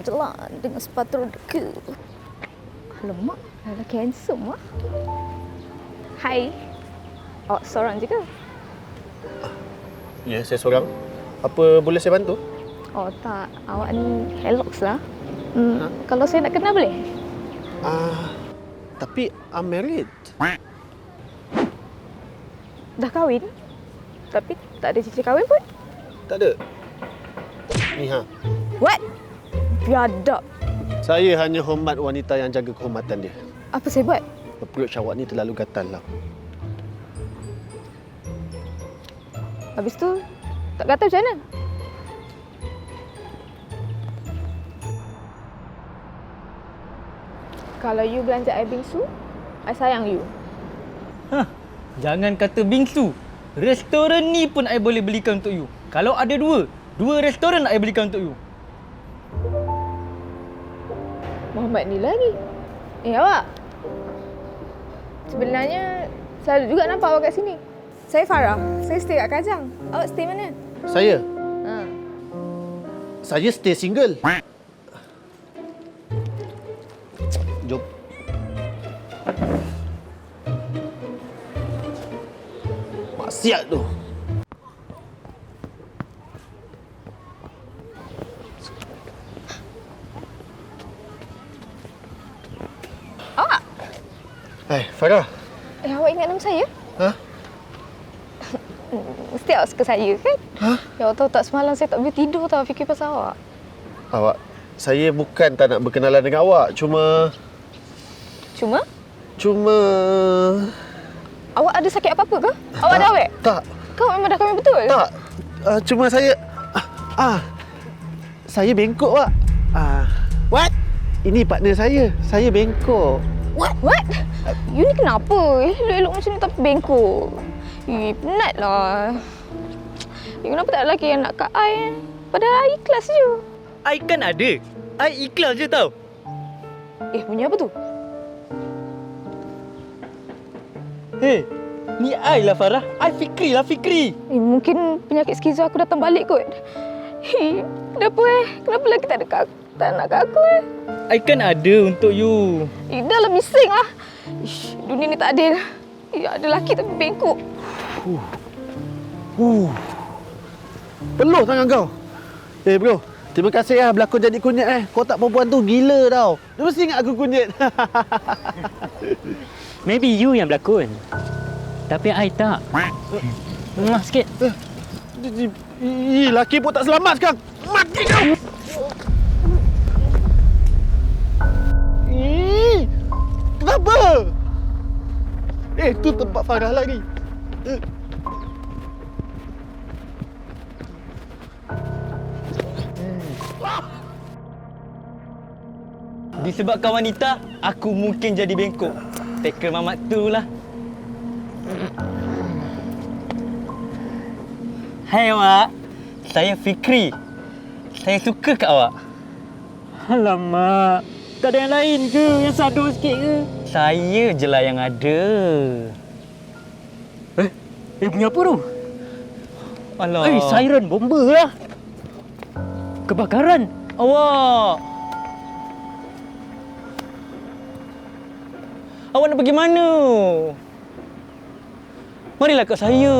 je lah dengan sepatu roda ke. Alamak, lelaki handsome lah. Hai. Awak seorang je ke? Ya, saya seorang. Apa boleh saya bantu? Oh tak, awak ni Helox lah. Kalau saya nak kenal boleh? Tapi I'm married. Dah kahwin? Tapi tak ada cicit kahwin pun? Tak ada. Ni ha. What? Biadab. Saya hanya hormat wanita yang jaga kehormatan dia. Apa saya buat? Approach awak ni terlalu gatal lah. Habis tu, tak kata macam mana? Kalau you belanja air bingsu, I sayang you. Jangan kata bingsu. Restoran ni pun I boleh belikan untuk you. Kalau ada dua restoran I belikan untuk you. Muhammad ni lagi. Awak. Sebenarnya, selalu juga nampak awak kat sini. Saya Farah. Saya stay kat Kajang. Awak stay mana? Saya? Ha. Saya stay single. Jom. Maksiat tu. Awak? Hai, Farah. Awak ingat nama saya? Ha? Mesti awak suka saya kan? Ha? Ya, awak tahu tak semalam saya tak boleh tidur tau fikir pasal awak. Awak, saya bukan tak nak berkenalan dengan awak. Cuma... Awak ada sakit apa-apa ke? Awak ada awet? Tak. Kau memang dah kahwin betul? Tak. Cuma saya... Saya bengkok, Pak. What? Ini partner saya. Saya bengkok. What? You ni kenapa? Elok-elok macam ni tapi bengkok. Penat lah. Kenapa tak ada lelaki yang nak kat I? Padahal I ikhlas je. I kan ada. I ikhlas je tau. Punya apa tu? Hey, ni I lah Farah. I Fikri lah Fikri. Mungkin penyakit skizo aku datang balik kot. Kenapa Kenapa lagi tak nak kat aku I kan ada untuk you. Dah lah bising lah. Dunia ni tak adil. Ada lelaki tapi bengkok. Peluh tangan kau. Bro, terima kasih lah berlakon jadi kunyit Kotak perempuan tu gila tau. Dia mesti ingat aku kunyit. Maybe you yang berlakon. Tapi I tak. Sikit. Laki pun tak selamat sekarang. Mati kau. Kenapa? Tu tempat Farah lagi. Disebabkan wanita, aku mungkin jadi bengkok. Tackle mamat tu lah. Hai awak. Saya Fikri. Saya suka kat awak. Alamak. Tak ada yang lain ke? Yang sado sikit ke? Saya je lah yang ada. Punya apa tu? Alah. Siren bomba lah. Kebakaran. Awak. Awak nak pergi mana? Marilah kat saya.